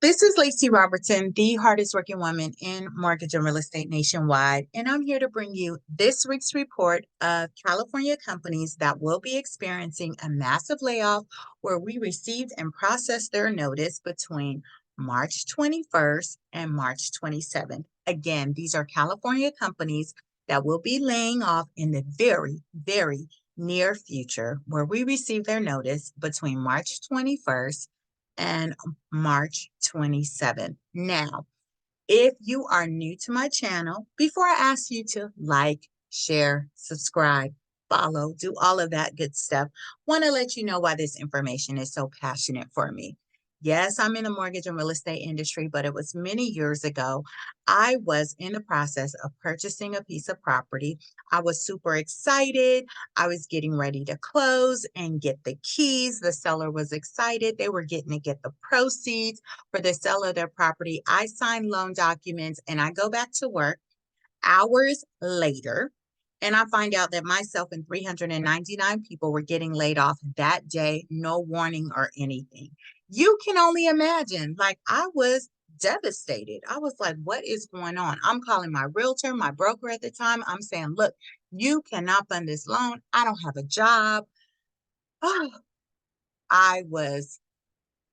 This is Lacy Robertson, the hardest working woman in mortgage and real estate nationwide, and I'm here to bring you this week's report of California companies that will be experiencing a massive layoff where we received and processed their notice between March 21st and March 27th. Again, these are California companies that will be laying off in the very near future where we received their notice between March 21st and March 27th. Now, if you are new to my channel, before I ask you to like, share, subscribe, follow, do all of that good stuff, want to let you know why this information is so passionate for me. Yes, I'm in the mortgage and real estate industry, but it was many years ago. I was in the process of purchasing a piece of property. I was super excited. I was getting ready to close and get the keys. The seller was excited. They were getting to get the proceeds for the sale of their property. I signed loan documents and I go back to work hours later. And I find out that myself and 399 people were getting laid off that day, no warning or anything. You can only imagine, like, I was devastated. I was like, what is going on? I'm calling my realtor, my broker at the time. I'm saying, look, you cannot fund this loan. I don't have a job. Oh, I was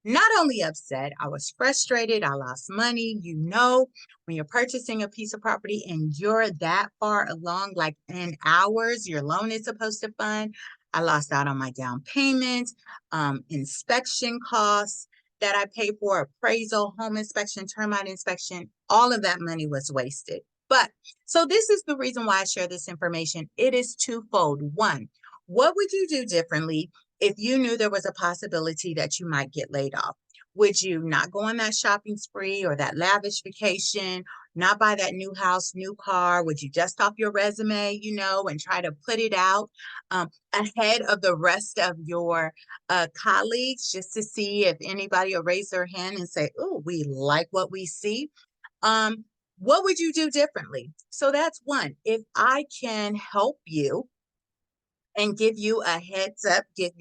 not only upset, I was frustrated. I lost money. You know, when you're purchasing a piece of property and you're that far along, like in hours, your loan is supposed to fund. I lost out on my down payment, inspection costs that I paid for, appraisal, home inspection, termite inspection. All of that money was wasted. But so this is the reason why I share this information. It is twofold. One, what would you do differently if you knew there was a possibility that you might get laid off? Would you not go on that shopping spree or that lavish vacation, not buy that new house, new car? Would you dust off your resume, and try to put it out ahead of the rest of your colleagues just to see if anybody will raise their hand and say, oh, we like what we see? What would you do differently? So that's one. If I can help you and give you a heads up, give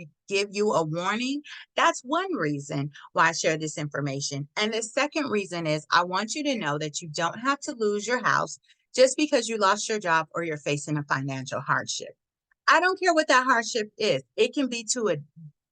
you a warning. That's one reason why I share this information. And the second reason is I want you to know that you don't have to lose your house just because you lost your job or you're facing a financial hardship. I don't care what that hardship is. It can be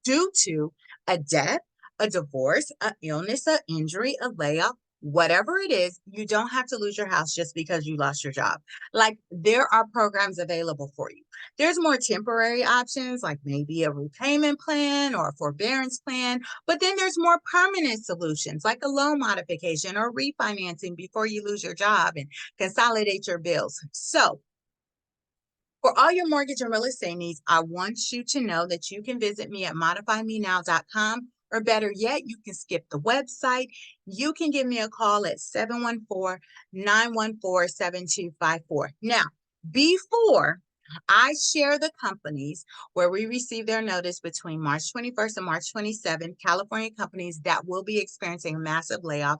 due to a death, a divorce, an illness, an injury, a layoff, whatever it is. You don't have to lose your house just because you lost your job. Like, there are programs available for you. There's more temporary options, like maybe a repayment plan or a forbearance plan, but then there's more permanent solutions like a loan modification or refinancing before you lose your job and consolidate your bills. So for all your mortgage and real estate needs, I want you to know that you can visit me at modifymenow.com, or better yet, you can skip the website. You can give me a call at 714-914-7254. Now, before I share the companies where we received their notice between March 21st and March 27th, California companies that will be experiencing a massive layoff,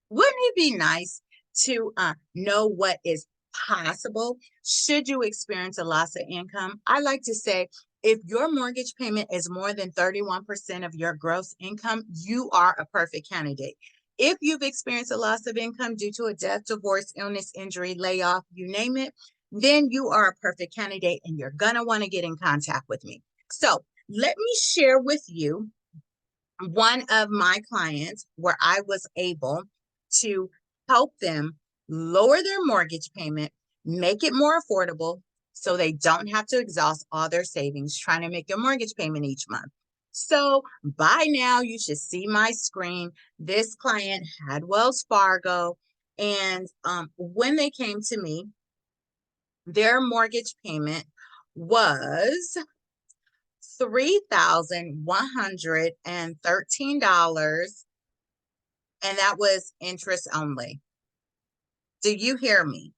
wouldn't it be nice to know what is possible should you experience a loss of income? I like to say, if your mortgage payment is more than 31% of your gross income, you are a perfect candidate. If you've experienced a loss of income due to a death, divorce, illness, injury, layoff, you name it, then you are a perfect candidate and you're going to want to get in contact with me. So let me share with you one of my clients where I was able to help them lower their mortgage payment, make it more affordable so they don't have to exhaust all their savings trying to make their mortgage payment each month. So by now, you should see my screen. This client had Wells Fargo, and when they came to me, their mortgage payment was $3,113, and that was interest only. Do you hear me?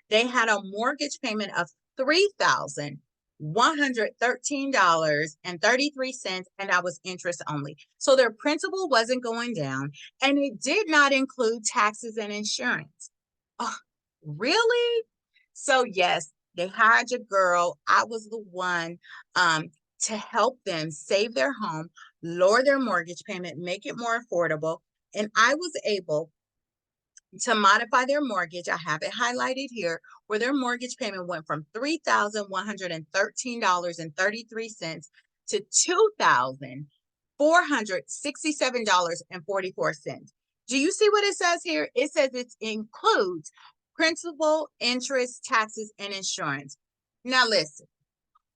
They had a mortgage payment of $3,113.33, and that was interest only. So their principal wasn't going down, and it did not include taxes and insurance. Oh, really? So yes, they hired a girl. I was the one to help them save their home, lower their mortgage payment, make it more affordable. and I was able to modify their mortgage. I have it highlighted here, where their mortgage payment went from $3,113.33 to $2,467.44. Do you see what it says here? It says it includes principal, interest, taxes, and insurance. Now listen,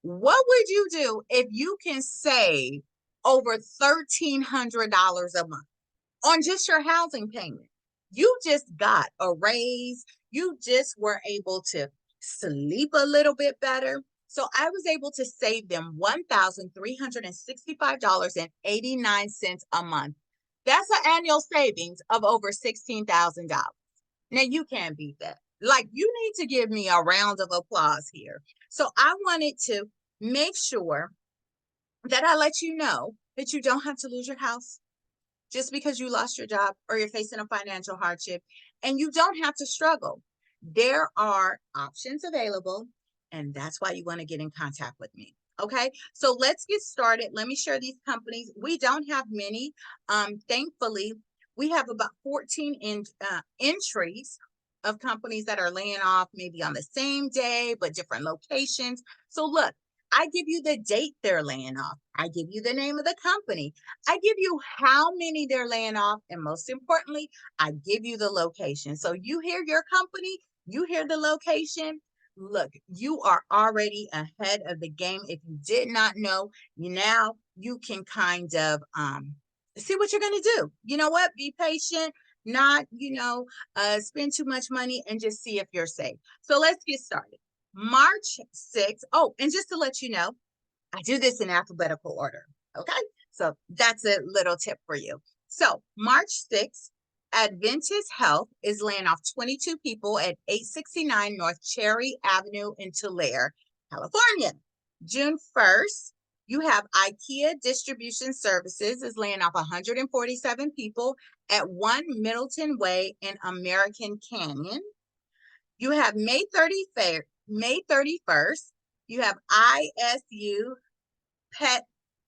what would you do if you can save over $1,300 a month on just your housing payment? You just got a raise. You just were able to sleep a little bit better. So I was able to save them $1,365.89 a month. That's an annual savings of over $16,000. Now you can't beat that. Like, you need to give me a round of applause here. So I wanted to make sure that I let you know that you don't have to lose your house just because you lost your job or you're facing a financial hardship, and you don't have to struggle. There are options available, and that's why you want to get in contact with me. Okay, so let's get started. Let me share these companies. We don't have many. Thankfully, we have about 14 entries of companies that are laying off, maybe on the same day, but different locations. So look, I give you the date they're laying off. I give you the name of the company. I give you how many they're laying off. And most importantly, I give you the location. So you hear your company, you hear the location. Look, you are already ahead of the game. If you did not know, now you can kind of see what you're going to do. You know what? Be patient, not, spend too much money, and just see if you're safe. So let's get started. March 6th. Oh, and just to let you know, I do this in alphabetical order. Okay. So that's a little tip for you. So March 6th, Adventist Health is laying off 22 people at 869 North Cherry Avenue in Tulare, California. June 1st, you have IKEA Distribution Services is laying off 147 people at 1 Middleton Way in American Canyon. You have May 31st, you have ISU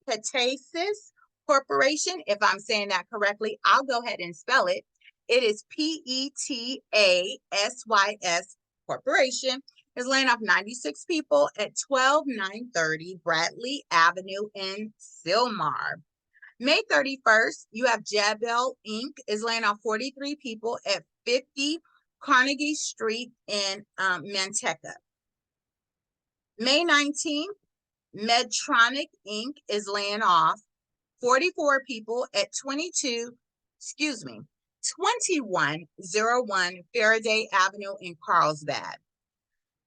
Petasis Corporation. If I'm saying that correctly, I'll go ahead and spell it. It is PETASYS Corporation. Is laying off 96 people at 12930 Bradley Avenue in Sylmar. May 31st, you have Jabel Inc. is laying off 43 people at 50 Carnegie Street in Manteca. May 19th, Medtronic Inc. is laying off 44 people at 2101 Faraday Avenue in Carlsbad.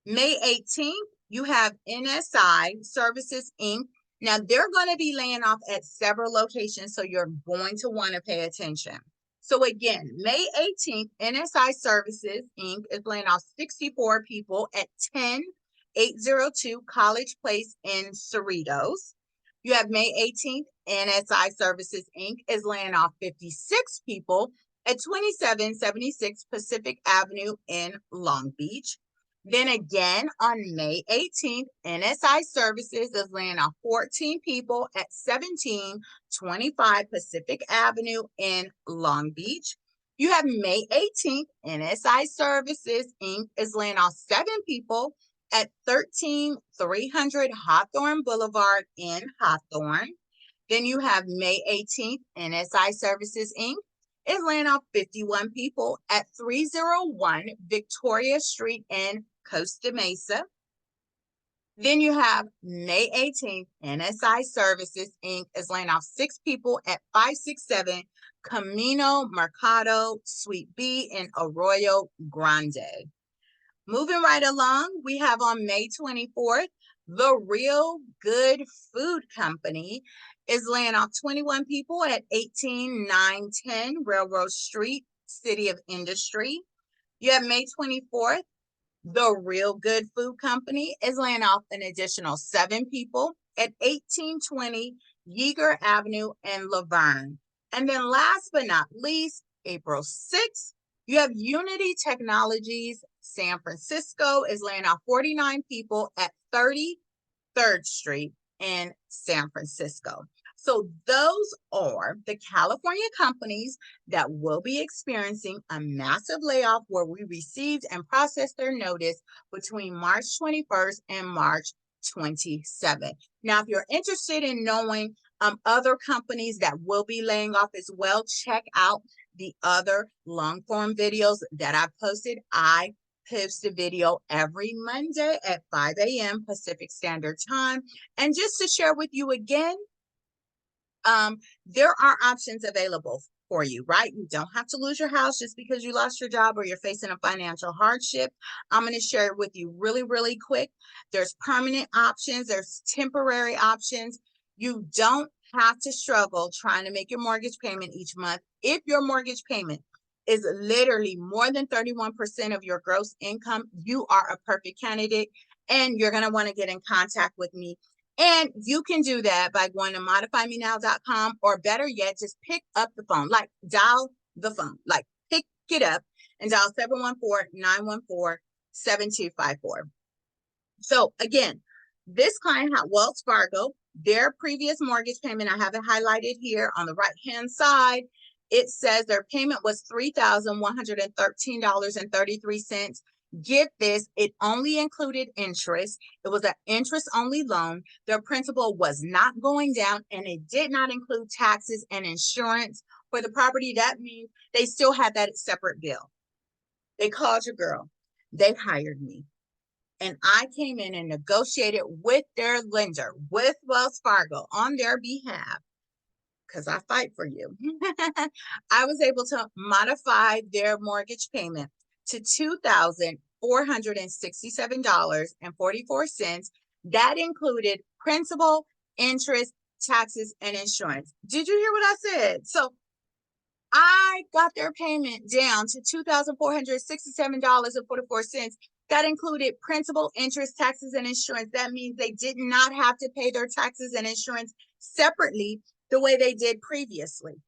May 18th, you have NSI Services Inc. Now, they're going to be laying off at several locations, so you're going to want to pay attention. So again, May 18th, NSI Services Inc. is laying off 64 people at 10802 College Place in Cerritos. You have May 18th, NSI Services Inc. is laying off 56 people at 2776 Pacific Avenue in Long Beach. Then again, on May 18th, NSI Services is laying off 14 people at 1725 Pacific Avenue in Long Beach. You have May 18th, NSI Services Inc. is laying off 7 people at 13300 Hawthorne Boulevard in Hawthorne. Then you have May 18th, NSI Services Inc. is laying off 51 people at 301 Victoria Street in Costa Mesa. Then you have May 18th, NSI Services Inc. is laying off 6 people at 567 Camino Mercado Suite B in Arroyo Grande. Moving right along, we have on May 24th, The Real Good Food Company is laying off 21 people at 18910 Railroad Street, City of Industry. You have May 24th, The Real Good Food Company is laying off an additional 7 people at 1820 Yeager Avenue in Laverne. And then last but not least, April 6th, you have Unity Technologies San Francisco is laying off 49 people at 33rd Street in San Francisco. So those are the California companies that will be experiencing a massive layoff where we received and processed their notice between March 21st and March 27th. Now, if you're interested in knowing other companies that will be laying off as well, check out the other long form videos that I posted. I post a video every Monday at 5 a.m. Pacific Standard Time. And just to share with you again, there are options available for you, right? You don't have to lose your house just because you lost your job or you're facing a financial hardship. I'm going to share it with you really, really quick. There's permanent options. There's temporary options. You don't have to struggle trying to make your mortgage payment each month. If your mortgage payment is literally more than 31% of your gross income, you are a perfect candidate, and you're going to want to get in contact with me. And you can do that by going to modifymenow.com, or better yet, just pick up the phone, like dial the phone, like pick it up and dial 714-914-7254. So again, this client had Wells Fargo. Their previous mortgage payment, I have it highlighted here on the right-hand side. It says their payment was $3,113.33. Get this, it only included interest. It was an interest-only loan. Their principal was not going down, and it did not include taxes and insurance for the property. That means they still had that separate bill. They called your girl. They hired me. And I came in and negotiated with their lender, with Wells Fargo, on their behalf, because I fight for you. I was able to modify their mortgage payment to $2,467.44. That included principal, interest, taxes, and insurance. Did you hear what I said? So I got their payment down to $2,467.44. That included principal, interest, taxes, and insurance. That means they did not have to pay their taxes and insurance separately the way they did previously.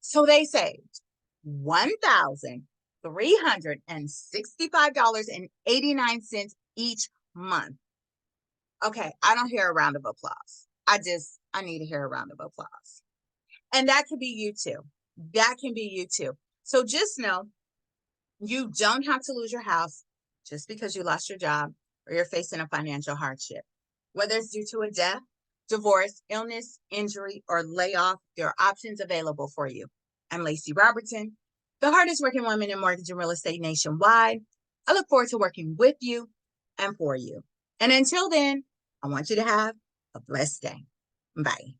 So they saved $1,365.89 each month. Okay, I don't hear a round of applause. I need to hear a round of applause. And that could be you too. That can be you too. So just know you don't have to lose your house just because you lost your job or you're facing a financial hardship. Whether it's due to a death, divorce, illness, injury, or layoff, there are options available for you. I'm Lacy Robertson, the hardest working woman in mortgage and real estate nationwide. I look forward to working with you and for you. And until then, I want you to have a blessed day. Bye.